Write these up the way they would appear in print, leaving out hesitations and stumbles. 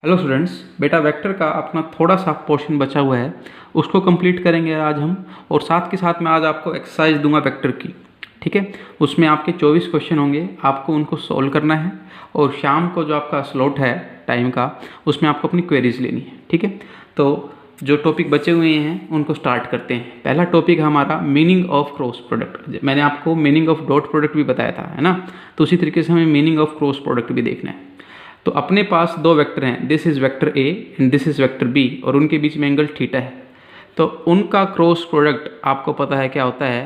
Hello students, बेटा vector का अपना थोड़ा सा पोर्शन बचा हुआ है, उसको कंप्लीट करेंगे आज हम। और साथ के साथ मैं आज आपको एक्सरसाइज दूंगा वेक्टर की। ठीक है, उसमें आपके 24 क्वेश्चन होंगे, आपको उनको सॉल्व करना है। और शाम को जो आपका स्लॉट है टाइम का, उसमें आपको अपनी क्वेरीज लेनी है। ठीक है, तो जो टॉपिक बचे हुए हैं उनको स्टार्ट करते हैं। पहला टॉपिक है हमारा मीनिंग ऑफ क्रॉस प्रोडक्ट। मैंने आपको मीनिंग ऑफ डॉट प्रोडक्ट भी बताया था, है ना। तो उसी तरीके से हमें मीनिंग ऑफ क्रॉस प्रोडक्ट भी देखना है। तो अपने पास दो वेक्टर हैं, this is vector A and this is vector B, और उनके बीच में एंगल थीटा है। तो उनका क्रॉस प्रोडक्ट आपको पता है क्या होता है,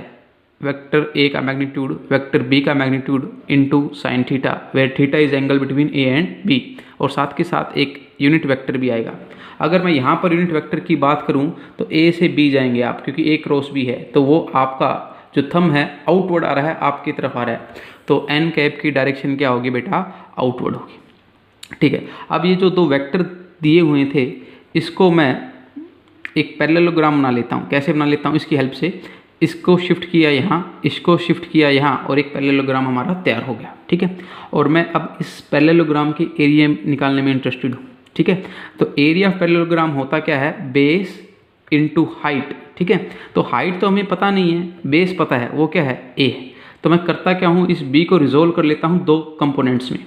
वेक्टर ए का मैग्नीट्यूड वेक्टर बी का magnitude into sine theta, where theta is angle between A and B. और साथ के साथ एक यूनिट वेक्टर भी आएगा। अगर मैं यहाँ पर यूनिट वेक्टर की बात करूँ तो ए से बी जाएंगे आप, क्योंकि ए क्रॉस बी है, तो वो आपका जो थंब है आउटवर्ड आ रहा है, आपकी तरफ आ रहा है। तो एन कैप की डायरेक्शन क्या होगी बेटा, आउटवर्ड होगी। ठीक है, अब ये जो दो वेक्टर दिए हुए थे, इसको मैं एक पैरेललोग्राम बना लेता हूँ। कैसे बना लेता हूँ, इसकी हेल्प से। इसको शिफ्ट किया यहाँ, इसको शिफ्ट किया यहाँ, और एक पैरेललोग्राम हमारा तैयार हो गया। ठीक है, और मैं अब इस पैरेललोग्राम के एरिया निकालने में इंटरेस्टेड हूँ। ठीक है, तो एरिया ऑफ पैरेललोग्राम होता क्या है, बेस इनटू हाइट। ठीक है, तो हाइट तो हमें पता नहीं है, बेस पता है, वो क्या है, ए है। तो मैं करता क्या हूँ, इस बी को रिजोल्व कर लेता हूँ दो कंपोनेंट्स में।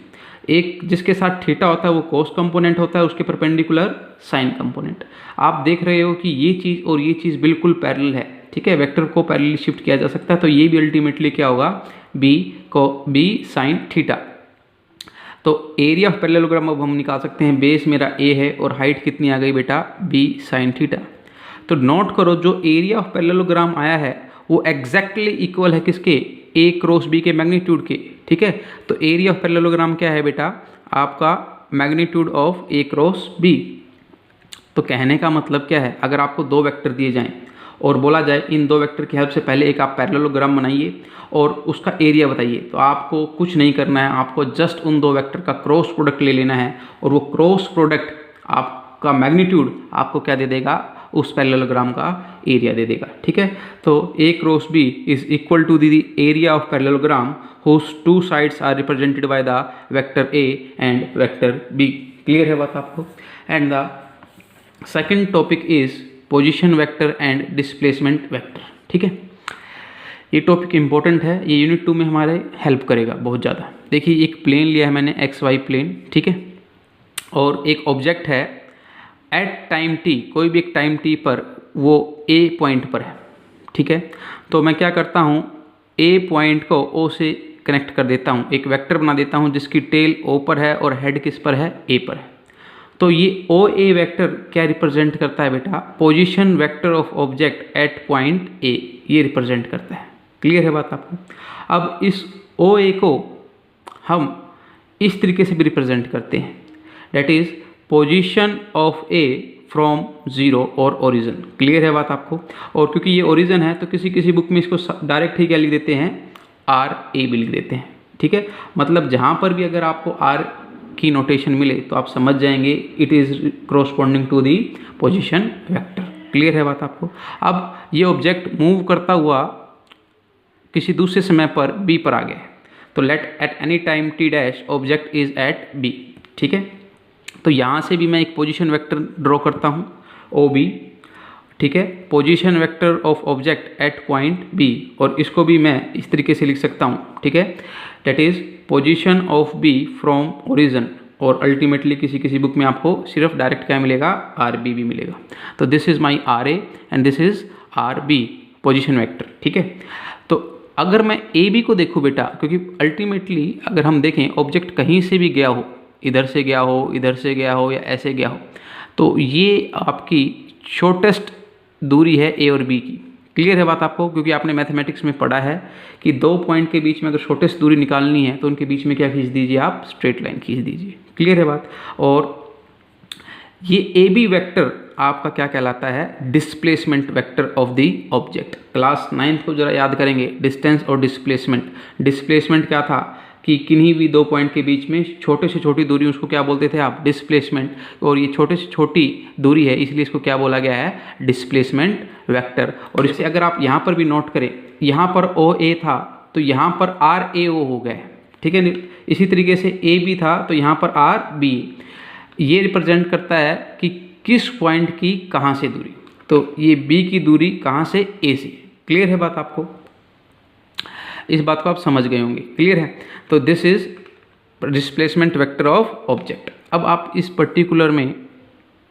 एक जिसके साथ थीटा होता है वो कोस कंपोनेंट होता है, उसके परपेंडिकुलर साइन कंपोनेंट। आप देख रहे हो कि ये चीज़ और ये चीज़ बिल्कुल पैरेलल है। ठीक है, वेक्टर को पैरेलली शिफ्ट किया जा सकता है, तो ये भी अल्टीमेटली क्या होगा, बी साइन थीटा। तो एरिया ऑफ पैरेललोग्राम अब हम निकाल सकते हैं। बेस मेरा ए है और हाइट कितनी आ गई बेटा, बी साइन थीटा। तो नोट करो, जो एरिया ऑफ पैरेललोग्राम आया है वो एग्जैक्टली इक्वल है किसके, ए क्रॉस बी के मैग्नीट्यूड के। ठीक है, तो एरिया ऑफ पैरेललोग्राम क्या है बेटा, आपका magnitude of A cross B. तो कहने का मतलब क्या है, अगर आपको दो वेक्टर दिए जाएं और बोला जाए इन दो वेक्टर की हेल्प से पहले एक आप पैरेललोग्राम बनाइए और उसका एरिया बताइए, तो आपको कुछ नहीं करना है, आपको जस्ट उन दो वेक्टर का क्रॉस प्रोडक्ट ले लेना है, और वो क्रॉस प्रोडक्ट आपका मैग्नीट्यूड आपको क्या दे देगा, उस पैरेललोग्राम का एरिया दे देगा। ठीक है, तो A cross B is equal to the area of parallelogram whose two sides are represented by the vector A and vector B। Clear है बात आपको। And the second topic is position vector and displacement vector. ठीक है, ये topic important है, ये unit 2 में हमारे हेल्प करेगा बहुत ज़्यादा। देखिए, एक प्लेन लिया है मैंने, एक्स वाई प्लेन। ठीक है, और एक ऑब्जेक्ट है एट टाइम टी, कोई भी एक टाइम टी पर वो ए पॉइंट पर है। ठीक है, तो मैं क्या करता हूँ, ए पॉइंट को ओ से कनेक्ट कर देता हूँ, एक वेक्टर बना देता हूँ जिसकी टेल ओ पर है और हेड किस पर है, ए पर है। तो ये ओ ए वेक्टर क्या रिप्रेजेंट करता है बेटा, position vector of object at point A, ये रिप्रेजेंट करता है। क्लियर है बात आपको। अब इस ओ ए को हम इस तरीके से भी रिप्रेजेंट करते हैं, that is position of A from zero और ओरिजिन। क्लियर है बात आपको। और क्योंकि ये ओरिजिन है तो किसी किसी बुक में इसको डायरेक्ट ही क्या लिख देते हैं, आर ए भी लिख देते हैं। ठीक है, मतलब जहाँ पर भी अगर आपको आर की नोटेशन मिले तो आप समझ जाएंगे it is corresponding to the position vector. Clear है बात आपको। अब ये ऑब्जेक्ट मूव करता हुआ किसी दूसरे समय पर बी पर आ गया है, तो let at any time T dash object is at B. ठीक है, तो यहाँ से भी मैं एक पोजीशन वेक्टर ड्रॉ करता हूँ, ओ बी। ठीक है, position vector of object at point B, और इसको भी मैं इस तरीके से लिख सकता हूँ। ठीक है, that is position of B from origin, और अल्टीमेटली किसी किसी बुक में आपको सिर्फ डायरेक्ट क्या मिलेगा, आर बी भी मिलेगा। तो this is my R A and this is R B, position vector. ठीक है, तो अगर मैं ए बी को देखूँ बेटा, क्योंकि अल्टीमेटली अगर हम देखें ऑब्जेक्ट कहीं से भी गया हो, इधर से गया हो, इधर से गया हो, या ऐसे गया हो, तो ये आपकी शॉर्टेस्ट दूरी है ए और बी की। क्लियर है बात आपको, क्योंकि आपने मैथमेटिक्स में पढ़ा है कि दो पॉइंट के बीच में अगर शॉर्टेस्ट दूरी निकालनी है तो उनके बीच में क्या खींच दीजिए, आप स्ट्रेट लाइन खींच दीजिए। क्लियर है बात। और ये ए बी वेक्टर आपका क्या कहलाता है, displacement vector of the object. Class 9th को जरा याद करेंगे, डिस्टेंस और डिस्प्लेसमेंट। डिस्प्लेसमेंट क्या था कि किन्हीं भी दो पॉइंट के बीच में छोटे से छोटी दूरी, उसको क्या बोलते थे आप, डिस्प्लेसमेंट। और ये छोटे से छोटी दूरी है, इसलिए इसको क्या बोला गया है, डिस्प्लेसमेंट वेक्टर। और इसे अगर आप यहाँ पर भी नोट करें, यहाँ पर ओ ए था तो यहाँ पर आर ए ओ हो गए। ठीक है, इसी तरीके से ए बी था तो यहाँ पर आर बी। ये रिप्रेजेंट करता है कि किस पॉइंट की कहाँ से दूरी। तो ये बी की दूरी कहाँ से, ए से। क्लियर है बात आपको, इस बात को आप समझ गए होंगे। क्लियर है, तो this is displacement vector of object. अब आप इस पर्टिकुलर में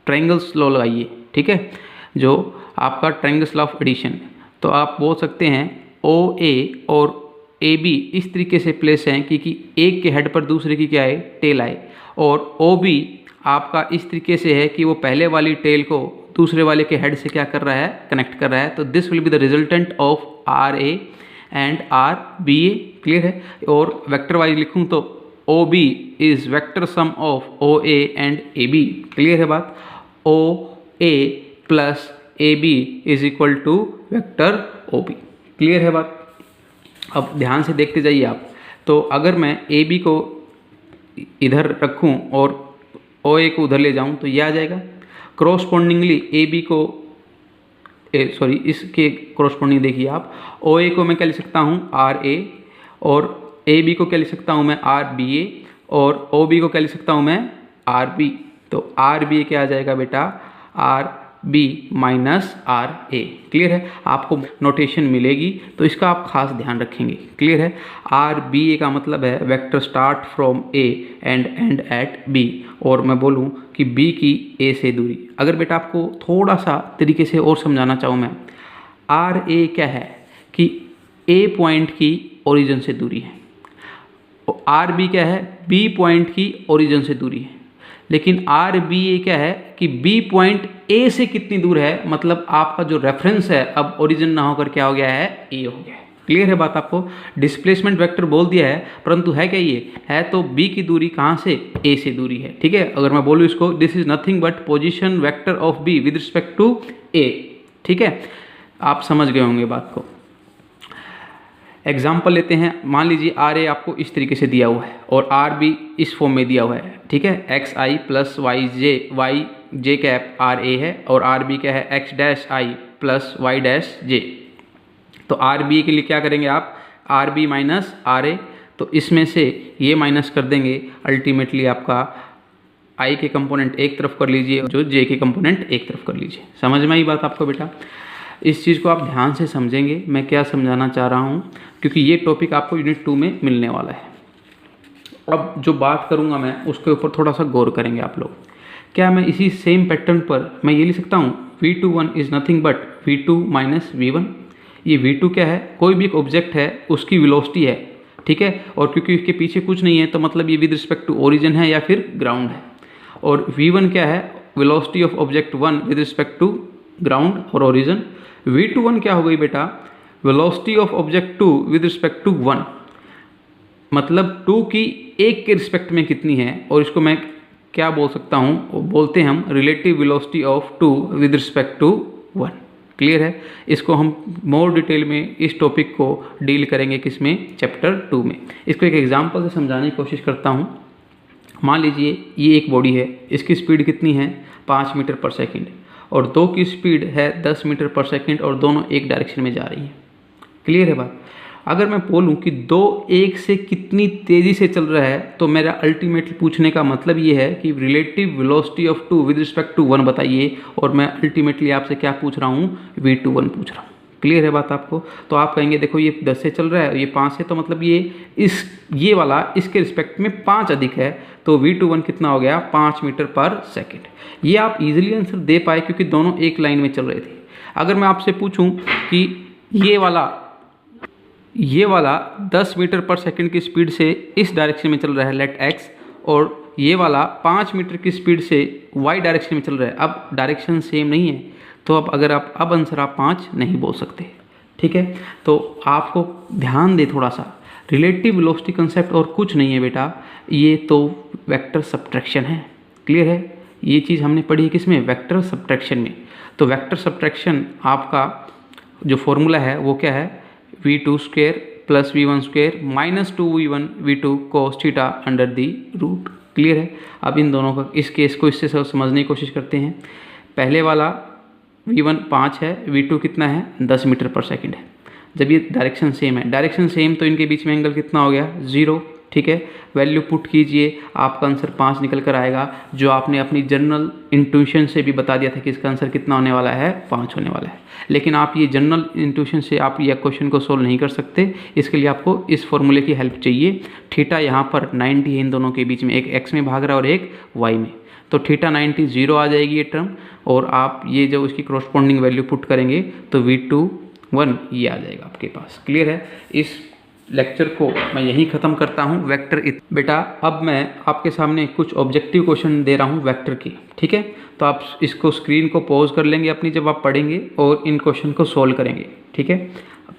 ट्रायंगल्स लॉ लगाइए, ठीक है, जो आपका ट्रायंगल्स लॉ ऑफ एडिशन। तो आप बोल सकते हैं ओ ए और ए बी इस तरीके से प्लेस हैं कि एक के हेड पर दूसरे की क्या है, टेल आए, और ओ बी आपका इस तरीके से है कि वो पहले वाली टेल को दूसरे वाले के हेड से क्या कर रहा है, कनेक्ट कर रहा है। तो this will be the resultant of R A and R B A. Clear है, और वेक्टर वाइज लिखूं तो O B is vector sum of O A and A B. Clear है बात, O A plus A B is equal to vector O B. Clear है बात, अब ध्यान से देखते जाइए आप। तो अगर मैं ए बी को इधर रखूं और ओ ए को उधर ले जाऊं तो ये आ जाएगा। क्रॉसपोंडिंगली ए बी को इसके क्रॉसपोंडिंग देखिए आप, ओ ए को मैं क्या लिख सकता हूँ, आर ए, और ए बी को क्या लिख सकता हूँ मैं, आर बी ए, और ओ बी को क्या लिख सकता हूँ मैं, आर बी। तो आर बी क्या आ जाएगा बेटा, R B minus R A. Clear है, आपको नोटेशन मिलेगी तो इसका आप खास ध्यान रखेंगे। क्लियर है, आर बी ए का मतलब है vector start from A and end at B, और मैं बोलूँ कि बी की ए से दूरी। अगर बेटा आपको थोड़ा सा तरीके से और समझाना चाहूँ मैं, आर ए क्या है कि ए पॉइंट की ओरिजिन से दूरी है, आर बी क्या है, बी पॉइंट की ओरिजिन से दूरी है। लेकिन आर बी ए क्या है कि बी पॉइंट ए से कितनी दूर है, मतलब आपका जो रेफरेंस है अब ओरिजिन ना होकर क्या हो गया है, ए हो गया है। क्लियर है बात आपको, डिस्प्लेसमेंट वेक्टर बोल दिया है, परंतु है क्या, ये है तो बी की दूरी कहाँ से, ए से दूरी है। ठीक है, अगर मैं बोलूँ इसको, this is nothing but position vector of B with respect to A. ठीक है, आप समझ गए होंगे बात को। एग्जाम्पल लेते हैं, मान लीजिए आर ए आपको इस तरीके से दिया हुआ है और आर बी इस फॉर्म में दिया हुआ है। ठीक है, X I plus Y J cap R A है, और आर बी क्या है, X dash I plus Y dash J. तो आर बी के लिए क्या करेंगे आप, R B minus R A, तो इसमें से ये माइनस कर देंगे, अल्टीमेटली आपका आई के कंपोनेंट एक तरफ कर लीजिए, जो जे के कंपोनेंट एक तरफ कर लीजिए। समझ में आई बात आपको बेटा, इस चीज़ को आप ध्यान से समझेंगे मैं क्या समझाना चाह रहा हूँ, क्योंकि ये टॉपिक आपको यूनिट 2 में मिलने वाला है। अब जो बात करूँगा मैं उसके ऊपर थोड़ा सा गौर करेंगे आप लोग। क्या मैं इसी सेम पैटर्न पर मैं ये लिख सकता हूँ, V21 is nothing but V2 minus V1। ये V2 क्या है, कोई भी एक ऑब्जेक्ट है उसकी वेलोसिटी है। ठीक है, और क्योंकि इसके पीछे कुछ नहीं है तो मतलब ये विद रिस्पेक्ट टू ओरिजिन है या फिर ग्राउंड है। और V1 क्या है, velocity of object 1 with respect to ground और ओरिजिन। V21 क्या हो गई बेटा, velocity of object 2 with respect to 1, मतलब 2 की 1 के रिस्पेक्ट में कितनी है, और इसको मैं क्या बोल सकता हूँ, बोलते हैं हम relative velocity of 2 with respect to 1। Clear है, इसको हम मोर डिटेल में इस टॉपिक को डील करेंगे किसमें, चैप्टर 2 में। इसको एक एग्जांपल से समझाने की कोशिश करता हूँ। मान लीजिए ये एक बॉडी है, इसकी स्पीड कितनी है, 5 मीटर पर सेकेंड, और 2 की स्पीड है 10 मीटर पर सेकेंड, और दोनों एक डायरेक्शन में जा रही हैं। क्लियर है बात, अगर मैं बोलूं कि 2 एक से कितनी तेज़ी से चल रहा है, तो मेरा अल्टीमेटली पूछने का मतलब ये है कि relative velocity of 2 with respect to 1 बताइए, और मैं अल्टीमेटली आपसे क्या पूछ रहा हूँ, V21 पूछ रहा हूँ। क्लियर है बात आपको, तो आप कहेंगे देखो ये 10 से चल रहा है, ये 5 से, तो मतलब ये वाला इसके रिस्पेक्ट में 5 अधिक है, तो V21 कितना हो गया, 5 मीटर पर सेकेंड। ये आप इजीली आंसर दे पाए क्योंकि दोनों एक लाइन में चल रहे थे। अगर मैं आपसे पूछूं कि ये वाला 10 मीटर पर सेकंड की स्पीड से इस डायरेक्शन में चल रहा है, लेट एक्स, और ये वाला 5 मीटर की स्पीड से वाई डायरेक्शन में चल रहा है, अब डायरेक्शन सेम नहीं है, तो अब आंसर आप 5 नहीं बोल सकते। ठीक है, तो आपको ध्यान दे थोड़ा सा, रिलेटिव वेलोसिटी कंसेप्ट और कुछ नहीं है बेटा, ये तो वेक्टर सब्ट्रैक्शन है। क्लियर है, ये चीज़ हमने पढ़ी है किसमें, वेक्टर सब्ट्रैक्शन में। तो वेक्टर सब्ट्रैक्शन आपका जो फॉर्मूला है वो क्या है, V2 square plus V1 square minus 2V1 V2 cos theta under the root. Clear है, अब इन दोनों का इस केस को इससे समझने की कोशिश करते हैं। पहले वाला V1 5 है, V2 कितना है, 10 मीटर पर सेकेंड है। जब ये डायरेक्शन सेम है, डायरेक्शन सेम तो इनके बीच में एंगल कितना हो गया, 0। ठीक है। वैल्यू पुट कीजिए, आपका आंसर 5 निकल कर आएगा, जो आपने अपनी जनरल इंट्यूशन से भी बता दिया था कि इसका आंसर कितना होने वाला है, 5 होने वाला है। लेकिन आप ये जनरल इंट्यूशन से आप ये क्वेश्चन को सोल्व नहीं कर सकते, इसके लिए आपको इस फॉर्मूले की हेल्प चाहिए। थीटा यहाँ पर 90 है इन दोनों के बीच में, एक एक्स में भाग रहा है और एक वाई में, तो थीटा 90 0 आ जाएगी ये टर्म, और आप ये जब उसकी करस्पॉन्डिंग वैल्यू पुट करेंगे तो V21 ये आ जाएगा आपके पास। क्लियर है। इस लेक्चर को मैं यहीं ख़त्म करता हूँ। वेक्टर बेटा अब मैं आपके सामने कुछ ऑब्जेक्टिव क्वेश्चन दे रहा हूँ वेक्टर की, ठीक है। तो आप इसको स्क्रीन को पॉज कर लेंगे अपनी जब आप पढ़ेंगे और इन क्वेश्चन को सोल्व करेंगे, ठीक है।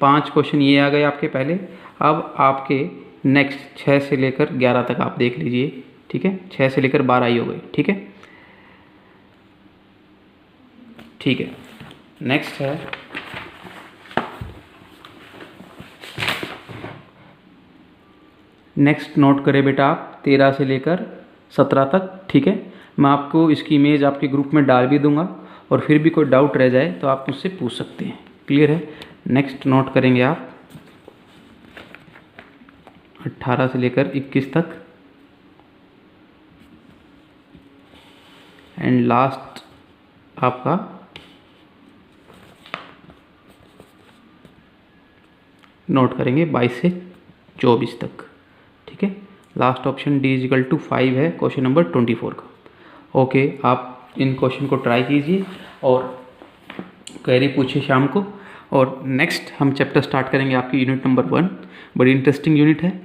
5 क्वेश्चन ये आ गए आपके पहले। अब आपके नेक्स्ट 6 से लेकर 11 तक आप देख लीजिए, ठीक है। 6 से लेकर 12 ही हो गए, ठीक है। ठीक है, नेक्स्ट है नेक्स्ट नोट करें बेटा आप 13 से लेकर 17 तक, ठीक है। मैं आपको इसकी इमेज आपके ग्रुप में डाल भी दूंगा, और फिर भी कोई डाउट रह जाए तो आप मुझसे पूछ सकते हैं। क्लियर है। नेक्स्ट नोट करेंगे आप 18 से लेकर 21 तक, एंड लास्ट आपका नोट करेंगे 22 से 24 तक, ठीक है। लास्ट ऑप्शन D=5 है क्वेश्चन नंबर 24 का। ओके, आप इन क्वेश्चन को ट्राई कीजिए और क्वेरी पूछिए शाम को। और नेक्स्ट हम चैप्टर स्टार्ट करेंगे आपकी यूनिट नंबर 1, बड़ी इंटरेस्टिंग यूनिट है।